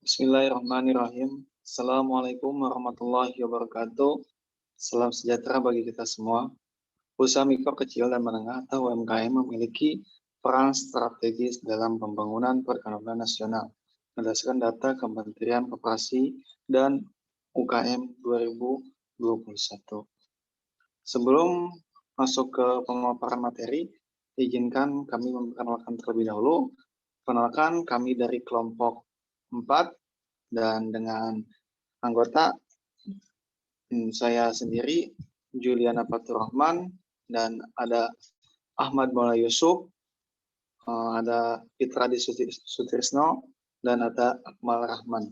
Bismillahirrahmanirrahim. Assalamualaikum warahmatullahi wabarakatuh. Salam sejahtera bagi kita semua. Usaha mikro kecil dan menengah atau UMKM memiliki peran strategis dalam pembangunan perekonomian nasional berdasarkan data Kementerian Koperasi dan UKM 2021. Sebelum masuk ke pemaparan materi, izinkan kami memperkenalkan terlebih dahulu. Perkenalkan kami dari kelompok 4 dan dengan anggota saya sendiri Juliana Faturrahman dan ada Ahmad Maula Yusuf, ada Fitra Sutrisno dan ada Akmal Rahman.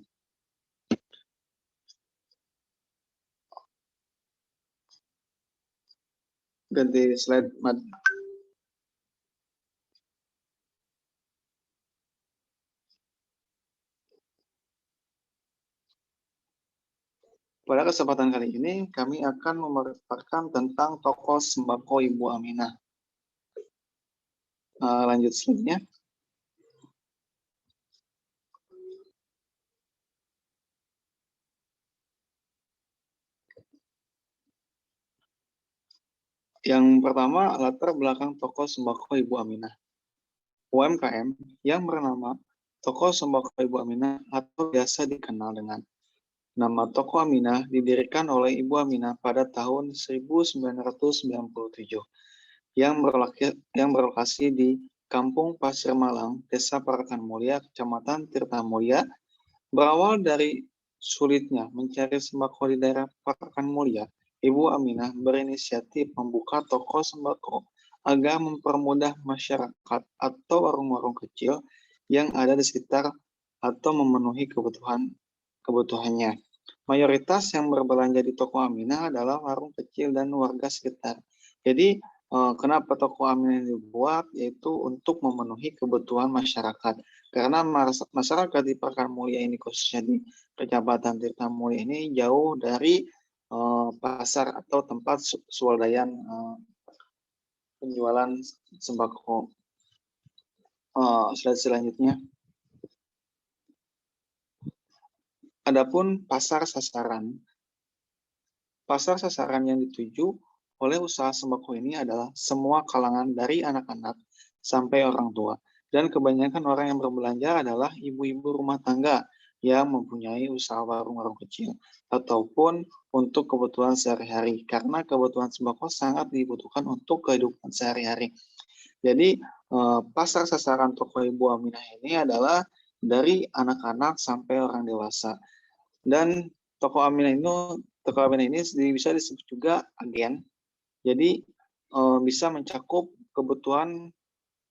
Ganti slide, Mad. Pada kesempatan kali ini, kami akan memaparkan tentang tokoh sembako Ibu Aminah. Lanjut slide-nya. Yang pertama, latar belakang tokoh sembako Ibu Aminah. UMKM yang bernama Toko Sembako Ibu Aminah atau biasa dikenal dengan nama Toko Aminah didirikan oleh Ibu Aminah pada tahun 1997 yang berlokasi di Kampung Pasir Malang, Desa Parakan Mulia, Kecamatan Tirta Mulia. Berawal dari sulitnya mencari sembako di daerah Parakan Mulia, Ibu Aminah berinisiatif membuka toko sembako agar mempermudah masyarakat atau warung-warung kecil yang ada di sekitar atau memenuhi kebutuhannya. Mayoritas yang berbelanja di toko Aminah adalah warung kecil dan warga sekitar. Jadi kenapa toko Aminah dibuat? Yaitu untuk memenuhi kebutuhan masyarakat. Karena masyarakat di Parakan Mulia ini, khususnya di Kecamatan Tirta Mulia ini, jauh dari pasar atau tempat swadaya penjualan sembako. Slide selanjutnya. Adapun pasar sasaran. Pasar sasaran yang dituju oleh usaha sembako ini adalah semua kalangan dari anak-anak sampai orang tua. Dan kebanyakan orang yang berbelanja adalah ibu-ibu rumah tangga yang mempunyai usaha warung-warung kecil ataupun untuk kebutuhan sehari-hari. Karena kebutuhan sembako sangat dibutuhkan untuk kehidupan sehari-hari. Jadi pasar sasaran toko Ibu Aminah ini adalah dari anak-anak sampai orang dewasa. Dan toko Aminah ini bisa disebut juga agen. Jadi bisa mencakup kebutuhan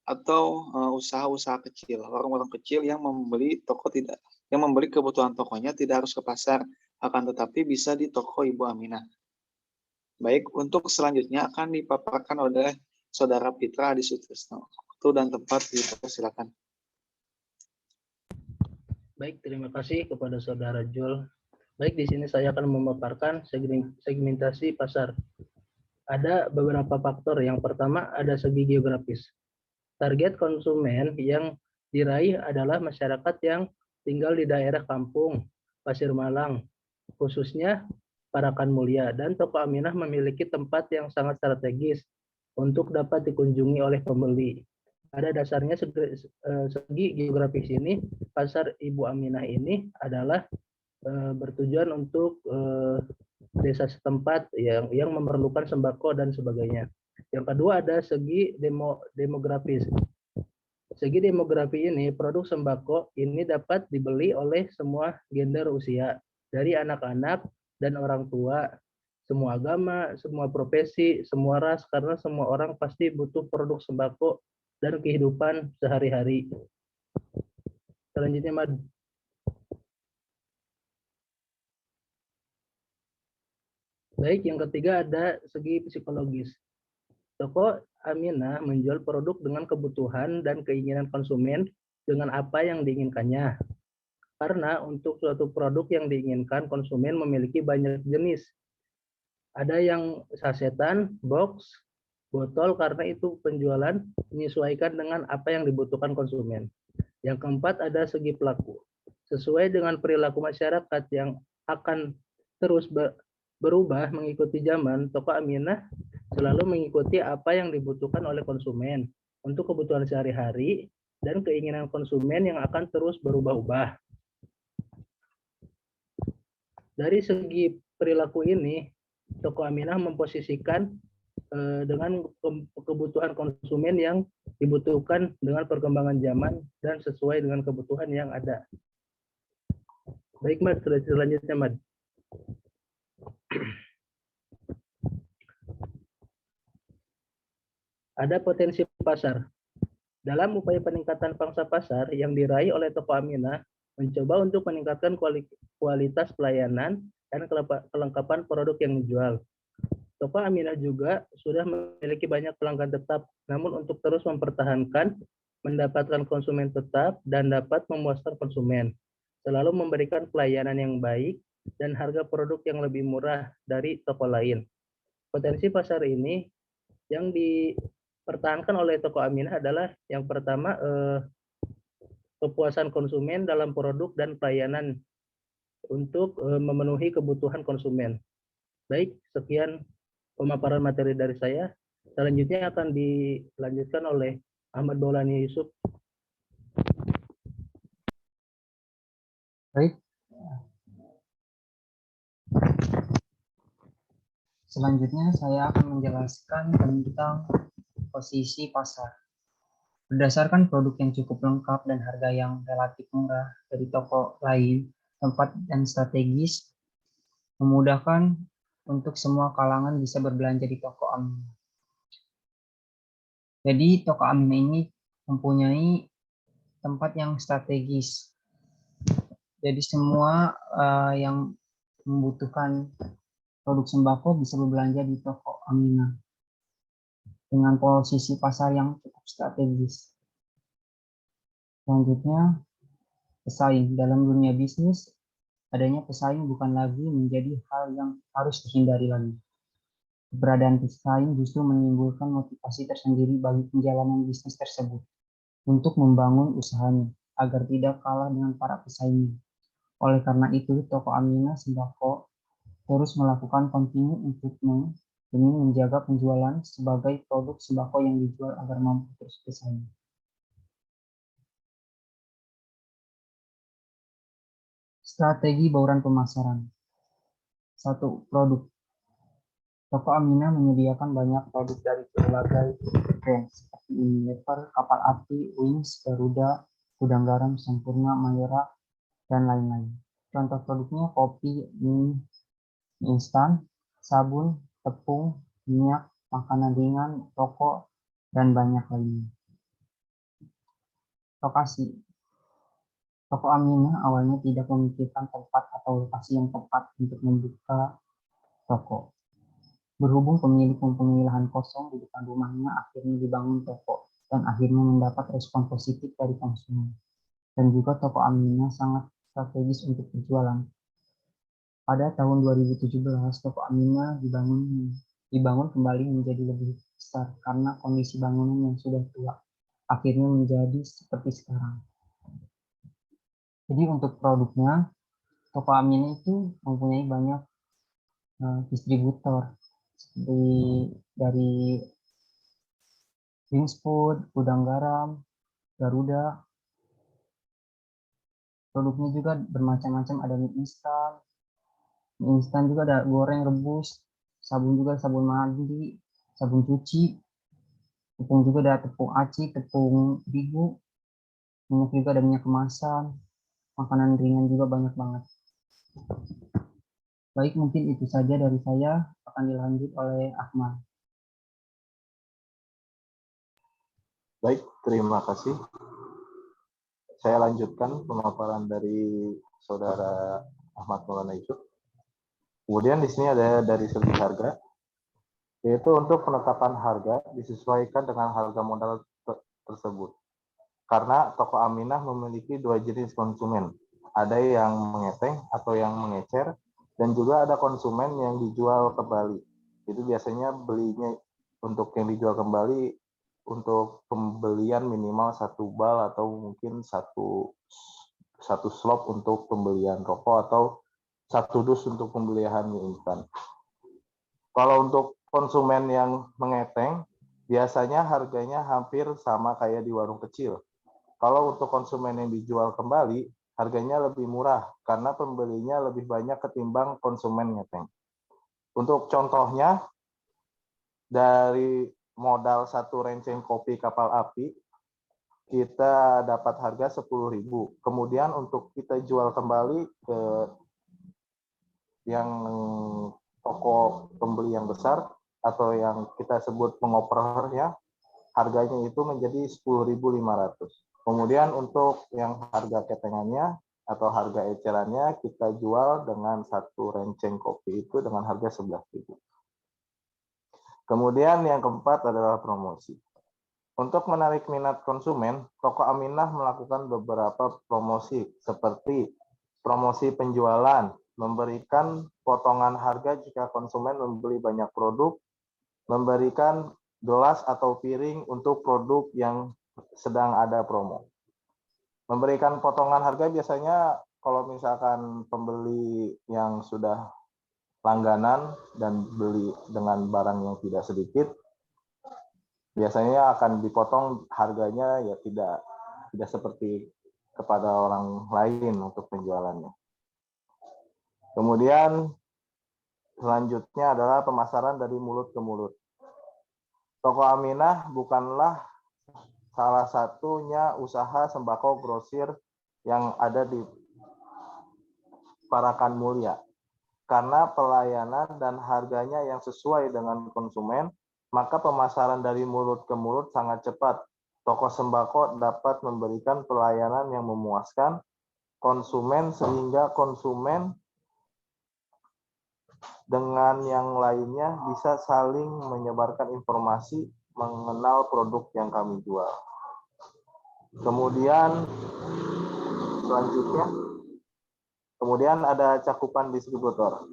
atau usaha-usaha kecil, warung-warung kecil yang membeli kebutuhan tokonya tidak harus ke pasar, akan tetapi bisa di toko Ibu Aminah. Baik, untuk selanjutnya akan dipaparkan oleh Saudara Fitra Sutrisno. Waktu dan tempat dipersilakan. Baik, terima kasih kepada Saudara Jul. Baik, di sini saya akan memaparkan segmentasi pasar. Ada beberapa faktor. Yang pertama ada segi geografis. Target konsumen yang diraih adalah masyarakat yang tinggal di daerah kampung Pasir Malang, khususnya Parakan Mulia, dan Toko Aminah memiliki tempat yang sangat strategis untuk dapat dikunjungi oleh pembeli. Pada dasarnya segi geografis ini, pasar Ibu Aminah ini adalah bertujuan untuk desa setempat yang memerlukan sembako dan sebagainya. Yang kedua ada segi demografis. Segi demografi ini, produk sembako ini dapat dibeli oleh semua gender usia, dari anak-anak dan orang tua, semua agama, semua profesi, semua ras, karena semua orang pasti butuh produk sembako dan kehidupan sehari-hari. Selanjutnya, Mad. Baik, yang ketiga ada segi psikologis. Toko Aminah menjual produk dengan kebutuhan dan keinginan konsumen dengan apa yang diinginkannya. Karena untuk suatu produk yang diinginkan, konsumen memiliki banyak jenis. Ada yang sasetan, box, botol, karena itu penjualan menyesuaikan dengan apa yang dibutuhkan konsumen. Yang keempat ada segi pelaku. Sesuai dengan perilaku masyarakat yang akan terus berubah mengikuti zaman, toko Aminah selalu mengikuti apa yang dibutuhkan oleh konsumen untuk kebutuhan sehari-hari dan keinginan konsumen yang akan terus berubah-ubah. Dari segi perilaku ini, toko Aminah memposisikan dengan kebutuhan konsumen yang dibutuhkan dengan perkembangan zaman dan sesuai dengan kebutuhan yang ada. Baik, Mad, selanjutnya, Mad. Ada potensi pasar. Dalam upaya peningkatan pangsa pasar yang diraih oleh toko Aminah, mencoba untuk meningkatkan kualitas pelayanan dan kelengkapan produk yang dijual. Toko Aminah juga sudah memiliki banyak pelanggan tetap, namun untuk terus mempertahankan, mendapatkan konsumen tetap, dan dapat memuaskan konsumen, selalu memberikan pelayanan yang baik dan harga produk yang lebih murah dari toko lain. Potensi pasar ini yang dipertahankan oleh toko Aminah adalah yang pertama, kepuasan konsumen dalam produk dan pelayanan untuk memenuhi kebutuhan konsumen. Baik, sekian pemaparan materi dari saya. Selanjutnya akan dilanjutkan oleh Ahmad Maulani Yusuf. Baik. Selanjutnya saya akan menjelaskan tentang posisi pasar. Berdasarkan produk yang cukup lengkap dan harga yang relatif murah dari toko lain, tempat dan strategis memudahkan untuk semua kalangan bisa berbelanja di toko Aminah. Jadi toko Aminah ini mempunyai tempat yang strategis. Jadi semua yang membutuhkan produk sembako bisa berbelanja di toko Aminah dengan posisi pasar yang cukup strategis. Selanjutnya, pesaing. Dalam dunia bisnis, adanya pesaing bukan lagi menjadi hal yang harus dihindari lagi. Keberadaan pesaing justru menimbulkan motivasi tersendiri bagi penjalanan bisnis tersebut untuk membangun usahanya agar tidak kalah dengan para pesaingnya. Oleh karena itu, toko Aminah Sembako terus melakukan kontinu improvement demi menjaga penjualan sebagai produk sembako yang dijual agar mampu terus bersaing. Strategi bauran pemasaran. 1. Produk. Toko Aminah menyediakan banyak produk dari berbagai brand seperti Unilever, Kapal Api, Wings, Garuda, Gudang Garam, Sampurna, Mayora, dan lain-lain. Contoh produknya kopi, mie instan, sabun, tepung, minyak, makanan ringan, rokok, dan banyak lainnya. Lokasi. Toko Aminah awalnya tidak memikirkan tempat atau lokasi yang tepat untuk membuka toko. Berhubung pemilik mempunyai lahan kosong di depan rumahnya, akhirnya dibangun toko dan akhirnya mendapat respon positif dari konsumen. Dan juga toko Aminah sangat strategis untuk berjualan. Pada tahun 2017, toko Aminah dibangun kembali menjadi lebih besar karena kondisi bangunan yang sudah tua akhirnya menjadi seperti sekarang. Jadi untuk produknya, toko Aminah itu mempunyai banyak distributor seperti dari Wings Food, Gudang Garam, Garuda. Produknya juga bermacam-macam, ada mie instan juga ada goreng, rebus, sabun juga sabun mandi, sabun cuci, tepung juga ada tepung aci, tepung terigu, minyak juga ada minyak kemasan, makanan ringan juga banyak banget. Baik, mungkin itu saja dari saya, akan dilanjut oleh Ahmad. Baik, terima kasih. Saya lanjutkan pemaparan dari Saudara Ahmad Maulana Yusuf. Kemudian di sini ada dari segi harga, yaitu untuk penetapan harga disesuaikan dengan harga modal tersebut. Karena toko Aminah memiliki dua jenis konsumen, ada yang mengeteng atau yang mengecer, dan juga ada konsumen yang dijual kembali. Itu biasanya belinya untuk yang dijual kembali untuk pembelian minimal 1 bal atau mungkin 1 satu slop untuk pembelian rokok atau satu dus untuk pembelian mie instan. Kalau untuk konsumen yang mengeteng, biasanya harganya hampir sama kayak di warung kecil. Kalau untuk konsumen yang dijual kembali, harganya lebih murah karena pembelinya lebih banyak ketimbang konsumen ngeteng. Untuk contohnya, dari modal satu renceng kopi kapal api, kita dapat harga 10.000. Kemudian untuk kita jual kembali ke yang toko pembeli yang besar atau yang kita sebut pengopernya, harganya itu menjadi 10.500. Kemudian untuk yang harga ketengannya atau harga ecerannya kita jual dengan satu renceng kopi itu dengan harga 11.000. Kemudian yang keempat adalah promosi. Untuk menarik minat konsumen, Toko Aminah melakukan beberapa promosi seperti promosi penjualan, memberikan potongan harga jika konsumen membeli banyak produk, memberikan gelas atau piring untuk produk yang sedang ada promo. Memberikan potongan harga biasanya kalau misalkan pembeli yang sudah langganan dan beli dengan barang yang tidak sedikit, biasanya akan dipotong harganya ya tidak seperti kepada orang lain untuk penjualannya. Kemudian selanjutnya adalah pemasaran dari mulut ke mulut. Toko Aminah bukanlah salah satunya usaha sembako grosir yang ada di Parakan Mulia. Karena pelayanan dan harganya yang sesuai dengan konsumen, maka pemasaran dari mulut ke mulut sangat cepat. Toko sembako dapat memberikan pelayanan yang memuaskan konsumen sehingga konsumen dengan yang lainnya bisa saling menyebarkan informasi mengenal produk yang kami jual. Kemudian selanjutnya, ada cakupan distributor.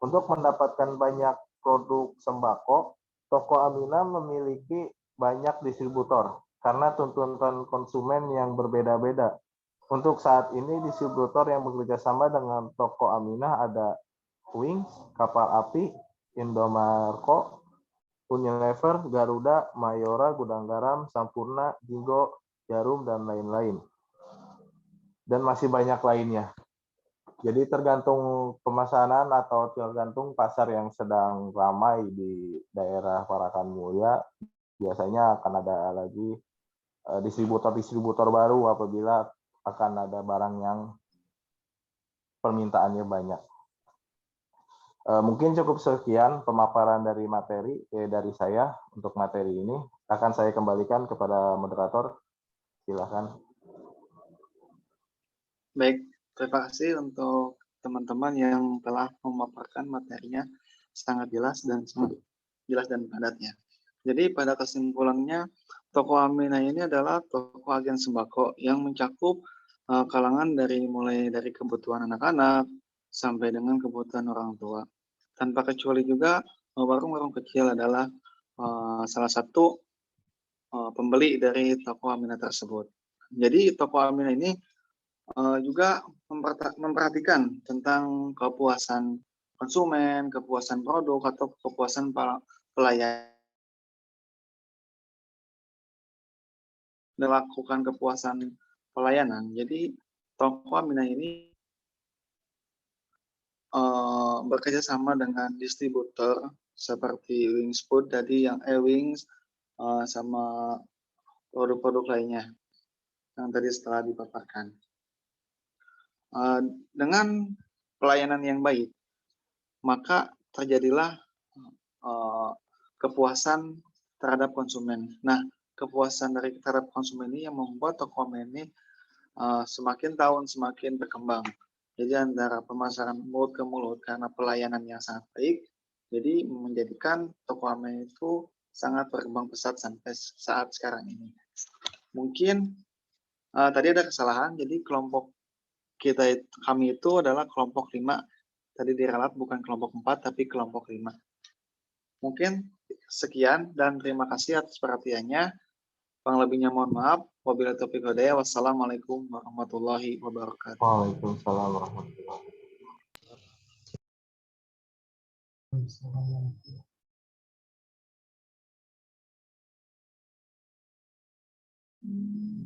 Untuk mendapatkan banyak produk sembako, Toko Aminah memiliki banyak distributor karena tuntutan konsumen yang berbeda-beda. Untuk saat ini distributor yang bekerja sama dengan Toko Aminah ada Wings, Kapal Api, Indomarko, Unilever, Garuda, Mayora, Gudang Garam, Sampurna, Jinggo, Jarum, dan lain-lain. Dan masih banyak lainnya. Jadi tergantung pemesanan atau tergantung pasar yang sedang ramai di daerah Parakan Mulia, biasanya akan ada lagi distributor-distributor baru apabila akan ada barang yang permintaannya banyak. Mungkin cukup sekian pemaparan dari dari saya untuk materi ini. Akan saya kembalikan kepada moderator. Silakan. Baik, terima kasih untuk teman-teman yang telah memaparkan materinya sangat jelas dan padatnya. Jadi pada kesimpulannya, Toko Aminah ini adalah toko agen sembako yang mencakup kalangan mulai dari kebutuhan anak-anak sampai dengan kebutuhan orang tua. Tanpa kecuali juga warung-warung kecil adalah salah satu pembeli dari Toko Aminah tersebut. Jadi Toko Aminah ini juga memperhatikan tentang kepuasan konsumen, kepuasan produk, atau kepuasan pelayan. Melakukan kepuasan pelayanan. Jadi Toko Aminah ini bekerja sama dengan distributor seperti Wings Food tadi yang Wings sama produk-produk lainnya yang tadi setelah dipaparkan. Dengan pelayanan yang baik, maka terjadilah kepuasan terhadap konsumen. Nah, kepuasan terhadap konsumen ini yang membuat Toko Aminah ini semakin tahun semakin berkembang. Jadi antara pemasaran mulut ke mulut karena pelayanan yang sangat baik, jadi menjadikan Toko Aminah itu sangat berkembang pesat sampai saat sekarang ini. Mungkin tadi ada kesalahan, jadi kami itu adalah kelompok 5. Tadi diralat bukan kelompok 4, tapi kelompok 5. Mungkin sekian dan terima kasih atas perhatiannya. Kurang lebihnya mohon maaf. Wabillahi taufiq wal hidayah. Wassalamualaikum warahmatullahi wabarakatuh. Waalaikumsalam warahmatullahi Hmm.